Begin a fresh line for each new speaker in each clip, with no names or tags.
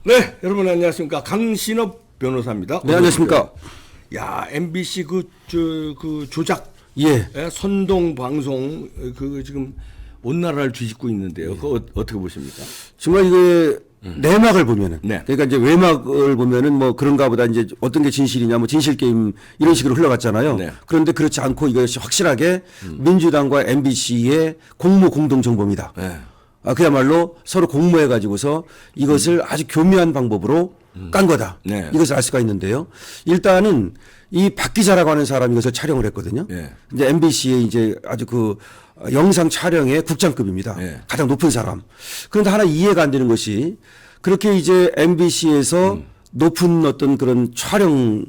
네, 여러분 안녕하십니까. 강신업 변호사입니다.
네, 안녕하십니까.
야, MBC 그 조작,
예.
선동 방송 그 지금 온 나라를 뒤집고 있는데요. 그거 어떻게 보십니까?
정말 이게 내막을 보면은,
네.
그러니까 이제 외막을 보면은 뭐 그런가 보다 이제 어떤 게 진실이냐, 뭐 진실 게임 이런 식으로 흘러갔잖아요.
네.
그런데 그렇지 않고 이것이 확실하게 민주당과 MBC의 공모 공동 정보입니다.
네.
그야말로 서로 공모해 가지고서 이것을 아주 교묘한 방법으로 깐 거다.
네.
이것을 알 수가 있는데요. 일단은 이 박 기자라고 하는 사람이 이것을 촬영을 했거든요.
네.
이제 MBC의 이제 아주 그 영상 촬영의 국장급입니다.
네.
가장 높은 사람. 그런데 하나 이해가 안 되는 것이 그렇게 이제 MBC에서 높은 어떤 그런 촬영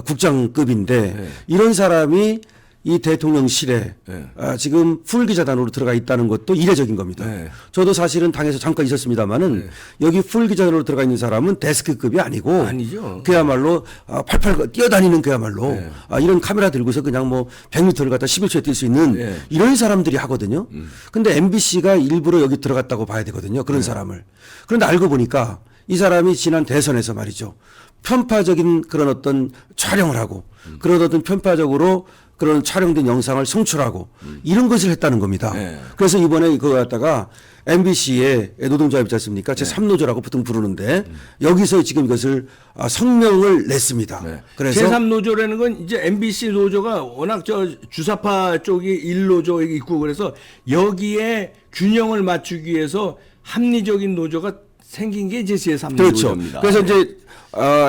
국장급인데
네.
이런 사람이 이 대통령실에
네.
지금 풀 기자단으로 들어가 있다는 것도 이례적인 겁니다.
네.
저도 사실은 당에서 잠깐 있었습니다만은 여기 풀 기자단으로 들어가 있는 사람은 데스크급이 아니고
아니죠.
그야말로 팔팔 뛰어다니는 그야말로
네.
이런 카메라 들고서 그냥 뭐 100m를 갖다 11초에 뛸 수 있는
네.
이런 사람들이 하거든요. 근데 MBC가 일부러 여기 들어갔다고 봐야 되거든요. 그런 사람을. 그런데 알고 보니까 이 사람이 지난 대선에서 말이죠. 편파적인 그런 어떤 촬영을 하고 그런 어떤 편파적으로 그런 촬영된 영상을 송출하고 이런 것을 했다는 겁니다.
네.
그래서 이번에 그거 갖다가 MBC의 노동조합 있지 않습니까? 제3노조라고 보통 부르는데 여기서 지금 이것을 성명을 냈습니다.
네.
그래서
제3노조라는 건 이제 MBC 노조가 워낙 저 주사파 쪽이 1노조에 있고 그래서 여기에 균형을 맞추기 위해서 합리적인 노조가 생긴 게 이제 제3노조입니다.
그렇죠. 그래서 이제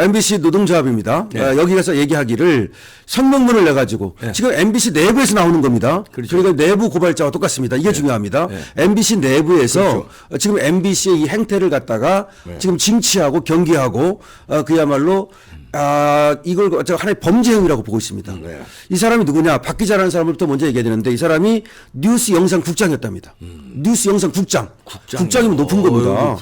MBC 노동조합입니다.
네.
여기 가서 얘기하기를 성명문을 내가지고 지금 MBC 내부에서 나오는 겁니다.
그렇죠.
그러니까 내부 고발자와 똑같습니다. 이게 중요합니다. MBC 내부에서 지금 MBC의 이 행태를 갖다가 지금 징치하고 경계하고 그야말로 이걸 제가 하나의 범죄 행위라고 보고 있습니다. 이 사람이 누구냐? 박 기자라는 사람부터 먼저 얘기해야 되는데 이 사람이 뉴스 영상 국장이었답니다. 뉴스 영상 국장. 국장이면 높은 겁니다.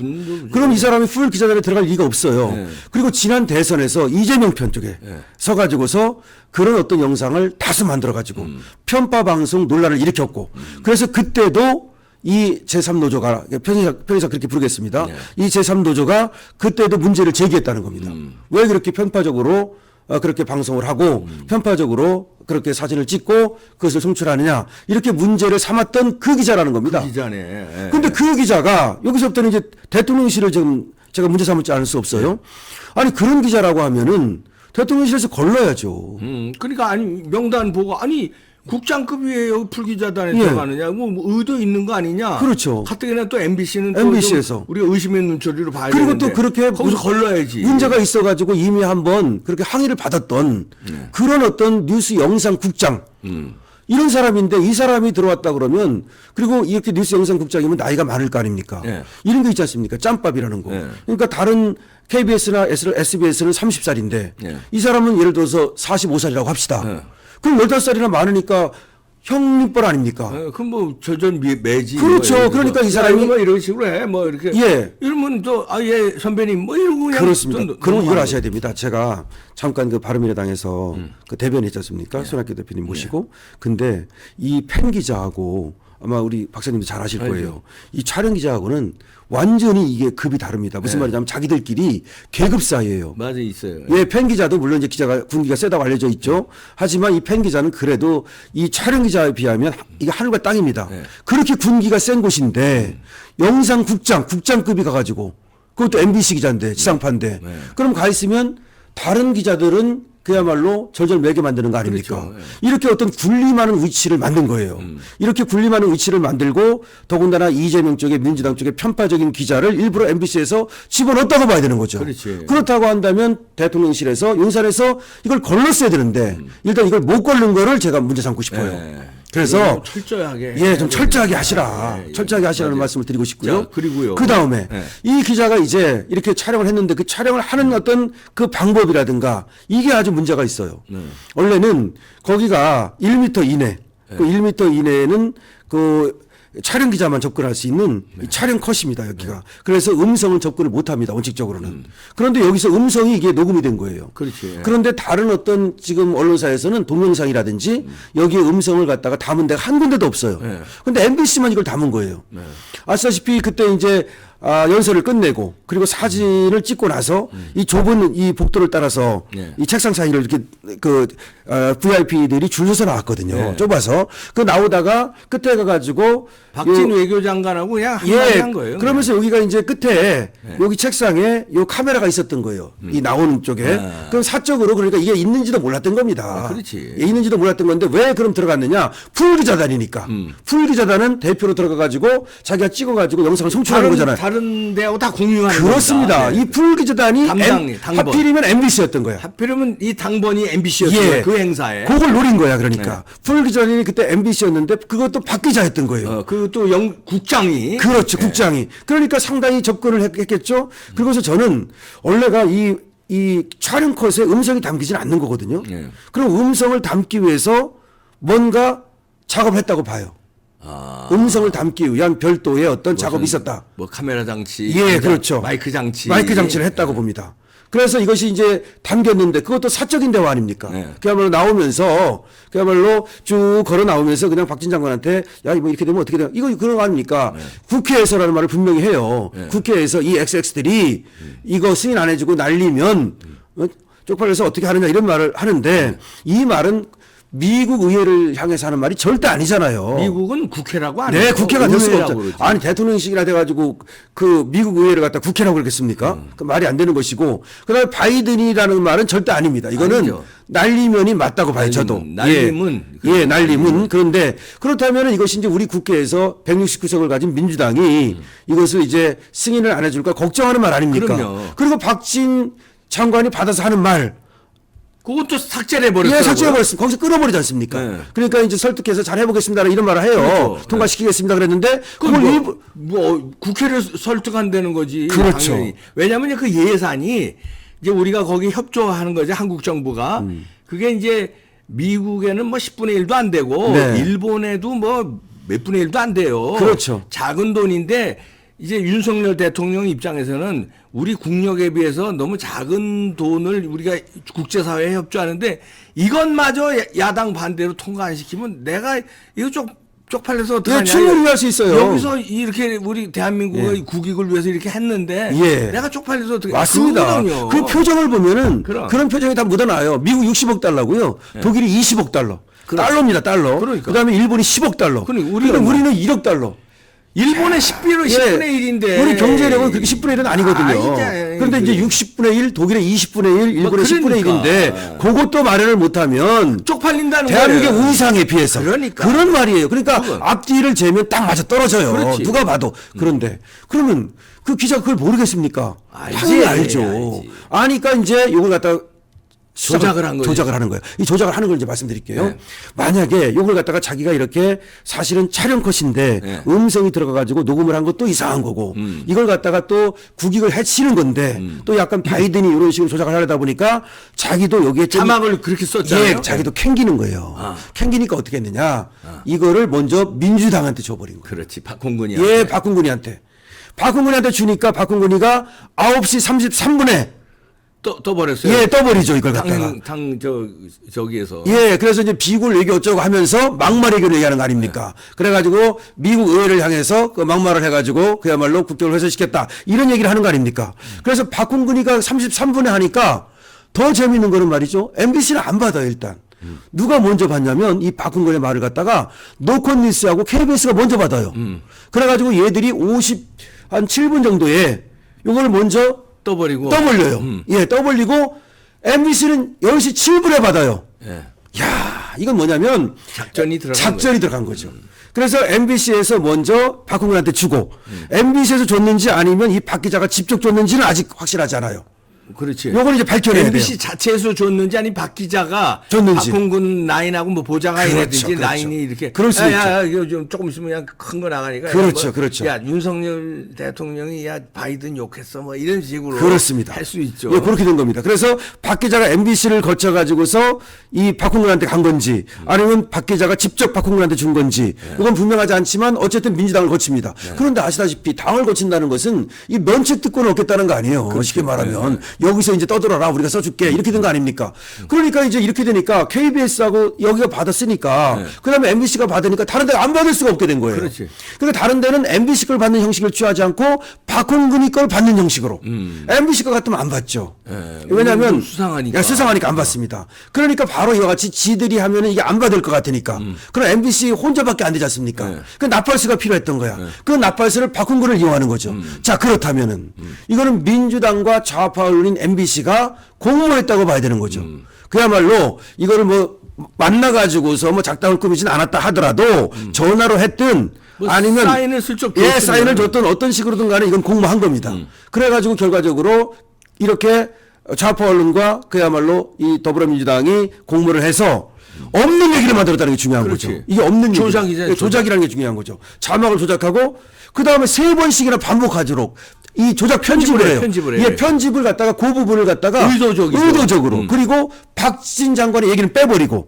그럼 이 사람이 풀 기자단에 들어갈 리가 없어요. 그리고 지난 대선에서 이재명 편 쪽에 서가지고서 그런 어떤 영상을 다수 만들어가지고 편파 방송 논란을 일으켰고 그래서 그때도 이 제3노조가 편의상 그렇게 부르겠습니다. 이 제3노조가 그때도 문제를 제기했다는 겁니다. 왜 그렇게 편파적으로 그렇게 방송을 하고 편파적으로 그렇게 사진을 찍고 그것을 송출하느냐 이렇게 문제를 삼았던 그 기자라는 겁니다.
그 기자네.
그런데 그 기자가 여기서부터는 이제 대통령실을 지금 제가 문제 삼지 않을 수 없어요. 아니 그런 기자라고 하면은 대통령실에서 걸러야죠.
그러니까 아니 명단 보고 아니 국장급이에요 풀기자단에 들어가느냐 뭐 의도 있는 거 아니냐.
그렇죠.
가뜩이나 또 MBC는 또
MBC에서
우리가 의심의 눈초리로 봐야
그리고
되는데
또 그렇게
거기서 걸러야지.
문제가 있어가지고 이미 한번 그렇게 항의를 받았던 그런 어떤 뉴스 영상 국장 이런 사람인데 이 사람이 들어왔다 그러면 그리고 이렇게 뉴스 영상 국장이면 나이가 많을 거 아닙니까? 이런 거 있지 않습니까? 짬밥이라는 거. 그러니까 다른 KBS나 SBS는 30살인데 이 사람은 예를 들어서 45살이라고 합시다. 그럼 15살이나 많으니까 형님뻘 아닙니까?
그럼 뭐 절전 매지.
그렇죠.
뭐
그러니까 이 사람이
뭐 이런 식으로 해. 뭐 이렇게. 이러면 또 예 선배님 뭐 이러고 그냥.
그렇습니다. 그럼 이걸 아셔야 됩니다. 제가 잠깐 그 바른미래당에서 그 대변했지 않습니까? 손학규 대표님 모시고. 근데 이 팬 기자하고 아마 우리 박사님도 잘 아실 거예요. 이 촬영 기자하고는 완전히 이게 급이 다릅니다. 무슨 말이냐면 자기들끼리 계급 사이예요.
맞아 있어요.
팬 기자도 물론 이제 군기가 세다고 알려져 있죠. 하지만 이 팬 기자는 그래도 이 촬영 기자에 비하면 이게 하늘과 땅입니다. 그렇게 군기가 센 곳인데 영상 국장급이 가가지고 그것도 MBC 기자인데 지상파인데 그럼 가 있으면 다른 기자들은 그야말로 절절매게 만드는 거 아닙니까?
그렇죠.
이렇게 어떤 군림하는 위치를 만든 거예요. 이렇게 군림하는 위치를 만들고 더군다나 이재명 쪽에 민주당 쪽에 편파적인 기자를 일부러 MBC에서 집어넣었다고 봐야 되는 거죠.
그렇지.
그렇다고 한다면 대통령실에서 용산에서 이걸 걸렀어야 되는데 일단 이걸 못 걸른 거를 제가 문제 삼고 싶어요. 그래서
철저하게
좀 철저하게 하시라. 철저하게 하시라는 말씀을 드리고 싶고요.
자, 그리고요.
그 다음에 이 기자가 이제 이렇게 촬영을 했는데 그 촬영을 하는 어떤 그 방법이라든가 이게 아주 문제가 있어요. 원래는 거기가 1m 이내, 그 1m 이내에는 그 촬영 기자만 접근할 수 있는 이 촬영 컷입니다, 여기가. 그래서 음성은 접근을 못 합니다, 원칙적으로는. 그런데 여기서 음성이 이게 녹음이 된 거예요.
그렇지.
그런데 다른 어떤 지금 언론사에서는 동영상이라든지 여기에 음성을 갖다가 담은 데가 한 군데도 없어요. 근데 MBC만 이걸 담은 거예요. 아시다시피 그때 이제 연설을 끝내고 그리고 사진을 찍고 나서 이 좁은 이 복도를 따라서
네.
이 책상 사이를 이렇게 VIP들이 줄 서서 나왔거든요.
네.
좁아서 그 나오다가 끝에 가가지고
박진 외교장관하고 그냥 한마디 한 거예요.
그러면서 여기가 이제 끝에 여기 책상에 요 카메라가 있었던 거예요. 이 나오는 쪽에. 그럼 사적으로 그러니까 이게 있는지도 몰랐던 겁니다.
그렇지.
예, 있는지도 몰랐던 건데 왜 그럼 들어갔느냐? 풀기자단이니까. 풀기자단은 대표로 들어가가지고 자기가 찍어가지고 영상을 송출하는 거잖아요.
다른 데하고 다 공유하는
그렇습니다.
겁니다. 네.
이 풀기자단이
당번.
하필이면 MBC였던 거야.
하필이면 이 당번이 MBC였어요. 그 행사에.
그걸 노린 거야, 그러니까. 풀기자단이 그때 MBC였는데 그것도 박 기자였던 거예요.
그또 국장이.
그렇죠, 국장이. 그러니까 상당히 접근을 했겠죠. 그리고서 저는 원래가 이 촬영 컷에 음성이 담기지는 않는 거거든요.
네.
그럼 음성을 담기 위해서 뭔가 작업을 했다고 봐요. 음성을 담기 위한 별도의 어떤 작업이 있었다.
뭐 카메라 장치.
예, 그렇죠.
마이크 장치.
마이크 장치를 했다고 봅니다. 그래서 이것이 이제 담겼는데 그것도 사적인 대화 아닙니까?
네.
그야말로 나오면서 그야말로 쭉 걸어 나오면서 그냥 박진 장관한테 야, 뭐 이렇게 되면 어떻게 돼요? 이거 그런 거 아닙니까? 국회에서라는 말을 분명히 해요. 국회에서 이 XX들이 이거 승인 안 해주고 날리면 쪽팔려서 어떻게 하느냐 이런 말을 하는데 이 말은 미국 의회를 향해서 하는 말이 절대 아니잖아요.
미국은 국회라고 안 해요.
네, 국회가 될 수가 없죠.
그러지.
아니, 대통령식이나 돼가지고 그 미국 의회를 갖다 국회라고 그러겠습니까? 그 말이 안 되는 것이고. 그 다음에 바이든이라는 말은 절대 아닙니다. 이거는
아니죠.
날리면이 맞다고 봐요, 저도.
날림은.
예, 날림은. 그런데 그렇다면 이것이 이제 우리 국회에서 169석을 가진 민주당이 이것을 이제 승인을 안 해줄까 걱정하는 말 아닙니까?
그럼요.
그리고 박진 장관이 받아서 하는 말.
그것도 삭제를 해버렸어요.
예, 삭제해버렸습니다. 거기서 끊어버리지 않습니까?
네.
그러니까 이제 설득해서 잘 해보겠습니다. 이런 말을 해요.
그렇죠.
통과시키겠습니다. 그랬는데,
그건
그걸
뭐 국회를 설득한다는 거지.
그렇죠.
당연히. 왜냐하면 그 예산이 이제 우리가 거기 협조하는 거지 한국 정부가 그게 이제 미국에는 뭐 10분의 1도 안 되고
네.
일본에도 뭐 몇 분의 1도 안 돼요.
그렇죠.
작은 돈인데 이제 윤석열 대통령 입장에서는 우리 국력에 비해서 너무 작은 돈을 우리가 국제사회에 협조하는데 이것마저 야당 반대로 통과 안 시키면 내가 이거 쪽팔려서 어떡하냐.
충분히 할 수 있어요.
여기서 이렇게 우리 대한민국의 국익을 위해서 이렇게 했는데
예.
내가 쪽팔려서 어떻게
맞습니다.
그거는요.
그 표정을 보면은
그럼.
그런 표정이 다 묻어나요. 미국 60억 달러고요. 독일이 20억 달러. 달러입니다, 달러.
그러니까.
그다음에 일본이 10억 달러.
그러니까
우리는 1억 달러.
일본의 10분의 1인데
우리 경제력은 그렇게 10분의 1은 아니거든요.
그래.
그런데 이제 60분의 1, 독일의 20분의 1, 일본의 10분의
그러니까.
1인데 그것도 마련을 못하면
쪽팔린다는
대한민국의
거예요.
위상에 비해서
그러니까.
그런 말이에요. 그러니까
그건.
앞뒤를 재면 딱 맞아 떨어져요.
그렇지.
누가 봐도. 그런데 그러면 그 기자가 그걸 모르겠습니까?
알지,
당연히 알죠.
알지.
아니까 이제 이걸 갖다
조작을 한 거예요.
조작을 하는 거예요. 이 조작을 하는 걸 이제 말씀드릴게요.
네.
만약에 이걸 갖다가 자기가 이렇게 사실은 촬영 컷인데
네.
음성이 들어가가지고 녹음을 한 것도 이상한 거고 이걸 갖다가 또 국익을 해치는 건데 또 약간 바이든이 이런 식으로 조작을 하려다 보니까 자기도 여기에 좀
자막을 그렇게 썼잖아요.
예, 자기도 캥기는 거예요. 캥기니까 어떻게 했느냐. 이거를 먼저 민주당한테 줘버린 거예요.
그렇지. 박홍근이.
예, 박홍근이한테. 박홍근이한테 주니까 박홍근이가 9시 33분에
떠버렸어요.
예, 떠버리죠, 이걸 갖다가.
저기에서.
예, 그래서 이제 비굴 얘기 어쩌고 하면서 막말 얘기를 얘기하는 거 아닙니까? 그래가지고 미국 의회를 향해서 그 막말을 해가지고 그야말로 국격을 훼손시켰다. 이런 얘기를 하는 거 아닙니까? 그래서 박홍근이가 33분에 하니까 더 재밌는 거는 말이죠. MBC는 안 받아요, 일단. 누가 먼저 받냐면 이 박홍근의 말을 갖다가 노컷뉴스하고 KBS가 먼저 받아요. 그래가지고 얘들이 한 7분 정도에 이걸 먼저 떠벌려요. 예, 떠벌리고 MBC는 10시 7분에 받아요.
예.
야, 이건 뭐냐면
작전이
들어간 거죠. 그래서 MBC에서 먼저 박홍근한테 주고 MBC에서 줬는지 아니면 이 박 기자가 직접 줬는지는 아직 확실하지 않아요.
그렇지.
요걸 이제 밝혀내야
MBC
돼요.
자체에서 줬는지 아니 박 기자가
줬는지.
박홍근 라인하고 뭐 보좌관이라든지
그렇죠.
라인이 이렇게
그럴 수
야, 이거 좀 조금 있으면 그냥 큰 거 나가니까
그렇죠,
야,
그렇죠.
야 윤석열 대통령이 야 바이든 욕했어 뭐 이런 식으로
그렇습니다.
할 수 있죠.
예, 그렇게 된 겁니다. 그래서 박 기자가 MBC를 거쳐 가지고서 이 박홍근한테 간 건지 아니면 박 기자가 직접 박홍근한테 준 건지 이건 분명하지 않지만 어쨌든 민주당을 거칩니다. 그런데 아시다시피 당을 거친다는 것은 이 면책 특권을 얻겠다는 거 아니에요. 쉽게 말하면 여기서 이제 떠들어라 우리가 써줄게 이렇게 된 거 아닙니까? 그러니까 이제 이렇게 되니까 KBS하고 여기가 받았으니까 그다음에 MBC가 받으니까 다른 데가 안 받을 수가 없게 된 거예요.
그렇지.
그러니까 다른 데는 MBC 걸 받는 형식을 취하지 않고 박홍근이 걸 받는 형식으로 MBC 거 같으면 안 받죠. 왜냐하면
수상하니까.
수상하니까 안 받습니다. 그러니까 바로 이와 같이 지들이 하면은 이게 안 받을 것 같으니까. 그럼 MBC 혼자밖에 안 되지 않습니까? 그 나팔수가 필요했던 거야. 그 나팔수를 박홍근을 이용하는 거죠. 자 그렇다면은 이거는 민주당과 좌파 언론인 MBC가 공모했다고 봐야 되는 거죠. 그야말로 이거를 뭐 만나가지고서 뭐 작당을 꾸미진 않았다 하더라도 전화로 했든
뭐
아니면
사인을 슬쩍
사인을 줬든 어떤 식으로든 간에 이건 공모한 겁니다. 그래가지고 결과적으로 이렇게 좌파 언론과 그야말로 이 더불어민주당이 공모를 해서 없는 얘기를 만들었다는 게 중요한
그렇지.
거죠. 이게 없는 얘기.
조작이잖아요,
조작이라는 게 중요한 거죠. 자막을 조작하고 그 다음에 3번씩이나 반복하도록 이 조작 편집을 해요.
편집을 해요.
예, 편집을 갖다가 그 부분을 갖다가
의도적으로.
그리고 박진 장관의 얘기는 빼버리고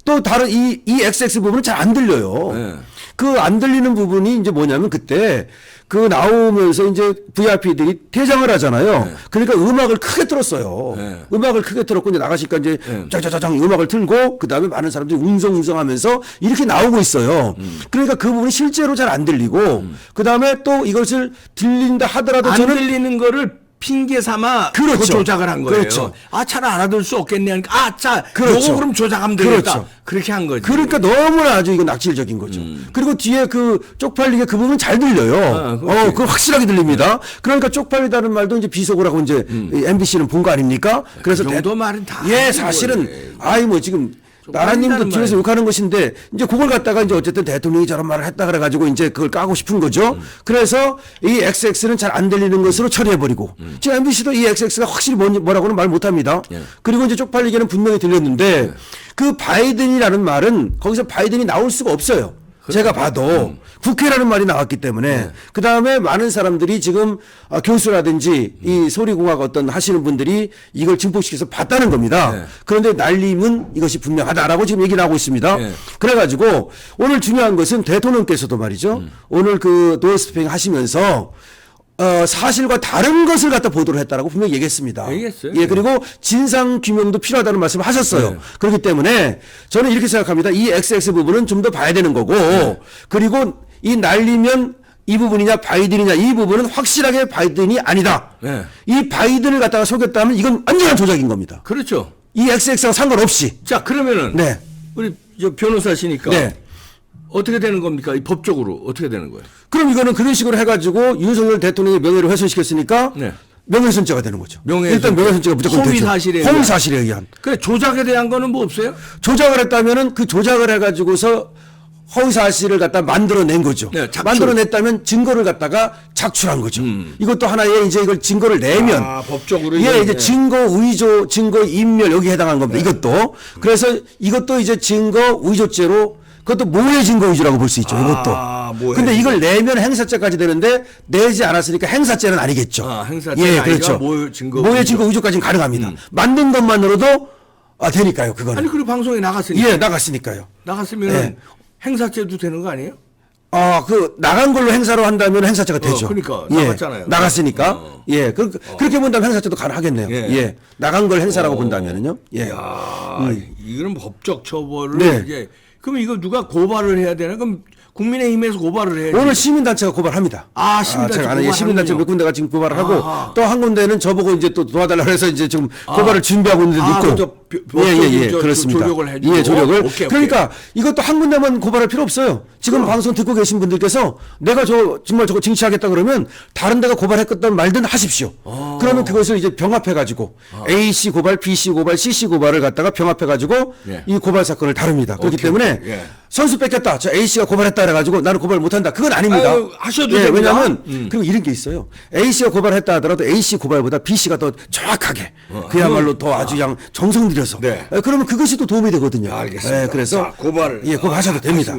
또 다른 이 XX 부분은 잘 안 들려요.
네.
그 안 들리는 부분이 이제 뭐냐면 그때 그 나오면서 이제 VIP들이 퇴장을 하잖아요.
네.
그러니까 음악을 크게 틀었어요.
네.
음악을 크게 틀었고 이제 나가시니까 이제 짜자자장 음악을 틀고 그 다음에 많은 사람들이 웅성웅성하면서 이렇게 나오고 있어요. 그러니까 그 부분이 실제로 잘 안 들리고 그 다음에 또 이것을 들린다 하더라도
안
저는
들리는 거를 핑계 삼아
그렇죠.
그 조작을 한 거예요.
그렇죠.
아, 잘 알아들 수 없겠네 하니까 아, 자,
그렇죠.
요거 그럼 조작하면 되겠다.
그렇죠.
그렇게 한 거지.
그러니까 너무나 아주 이거 낙질적인 거죠. 그리고 뒤에 그 쪽팔리게 그 부분 잘 들려요. 그거 확실하게 들립니다. 그러니까 쪽팔리다는 말도 이제 비속어라고 이제 MBC는 본 거 아닙니까? 그래서
그 정도 말은 다
예,
하는
사실은
거예요.
아이 뭐 지금 나라님도 뒤에서 욕하는 것인데 이제 그걸 갖다가 이제 어쨌든 대통령이 저런 말을 했다 그래가지고 이제 그걸 까고 싶은 거죠. 그래서 이 XX는 잘 안 들리는 것으로 처리해버리고 지금 MBC도 이 XX가 확실히 뭐라고는 말 못합니다. 그리고 이제 쪽팔리게는 분명히 들렸는데 그 바이든이라는 말은 거기서 바이든이 나올 수가 없어요. 제가 봐도 국회라는 말이 나왔기 때문에 그 다음에 많은 사람들이 지금 교수라든지 이 소리공학 어떤 하시는 분들이 이걸 증폭시켜서 봤다는 겁니다. 그런데 날림은 이것이 분명하다라고 지금 얘기를 하고 있습니다. 그래가지고 오늘 중요한 것은 대통령께서도 말이죠. 오늘 그 도어스피킹 하시면서 사실과 다른 것을 갖다 보도를 했다라고 분명히 얘기했습니다.
얘기했어요.
예, 그리고 진상 규명도 필요하다는 말씀을 하셨어요. 그렇기 때문에 저는 이렇게 생각합니다. 이 XX 부분은 좀 더 봐야 되는 거고, 그리고 이 날리면 이 부분이냐 바이든이냐 이 부분은 확실하게 바이든이 아니다. 이 바이든을 갖다가 속였다면 이건 완전한 조작인 겁니다.
그렇죠.
이 XX와 상관없이.
자, 그러면은
네.
우리 저 변호사시니까
네.
어떻게 되는 겁니까? 이 법적으로 어떻게 되는 거예요?
그럼 이거는 그런 식으로 해가지고 윤석열 대통령의 명예를 훼손시켰으니까 명예훼손죄가 되는 거죠. 일단 명예훼손죄가 무조건 되죠. 허위사실에 의한.
그래 조작에 대한 거는 뭐 없어요?
조작을 했다면은 그 조작을 해가지고서 허위사실을 갖다 만들어낸 거죠.
네, 작출.
만들어냈다면 증거를 갖다가 작출한 거죠. 이것도 하나의 이제 이걸 증거를 내면.
법적으로.
예, 이제 증거 위조, 증거 인멸 여기에 해당한 겁니다. 이것도. 그래서 이것도 이제 증거 위조죄로 그것도 모해 증거 위조라고 볼 수 있죠. 이것도. 근데 이걸 내면 행사죄까지 되는데 내지 않았으니까 행사죄는 아니겠죠.
행사죄
예, 그렇죠.
모해
증거 위조까지는 가능합니다. 만든 것만으로도 되니까요. 그거는.
아니 그리고 방송에 나갔으니까.
예, 나갔으니까.
나갔으면 행사죄도 되는 거 아니에요?
그 나간 걸로 행사로 한다면 행사죄가 되죠.
그러니까
예,
나갔잖아요.
나갔으니까. 예, 그렇게 본다면 행사죄도 가능하겠네요. 예, 나간 걸 행사라고 본다면은요. 예.
이거는 법적 처벌을 이제 그럼 이거 누가 고발을 해야 되나? 그럼 국민의힘에서 고발을 해야지.
오늘 시민단체가 고발합니다.
시민단체
시민단체 몇 군데가 지금 고발을 하고 또 한 군데는 저보고 이제 또 도와달라고 해서 이제 지금 고발을 준비하고 있는 데도 있고. 그렇습니다.
조력을 해주고.
예, 조력을.
오케이.
그러니까 이것도 한 군데만 고발할 필요 없어요. 지금 방송 듣고 계신 분들께서 내가 정말 저거 징치하겠다 그러면 다른 데가 고발했던 말든 하십시오. 그러면 그것을 이제 병합해가지고 A 씨 고발, B 씨 고발, C 씨 고발을 갖다가 병합해가지고 이 고발 사건을 다룹니다. 그렇기 때문에 선수 뺏겼다. 저 A 씨가 고발했다 그래가지고 나는 고발 못한다. 그건 아닙니다.
하셔도 됩니다.
왜냐하면 그리고 이런 게 있어요. A 씨가 고발했다 하더라도 A 씨 고발보다 B 씨가 더 정확하게 그야말로 더 아주 그냥 정성 들여서 그러면 그것이 또 도움이 되거든요.
알겠습니다.
그래서
고발을
고발하셔도 됩니다.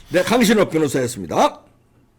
네, 강신업 변호사였습니다.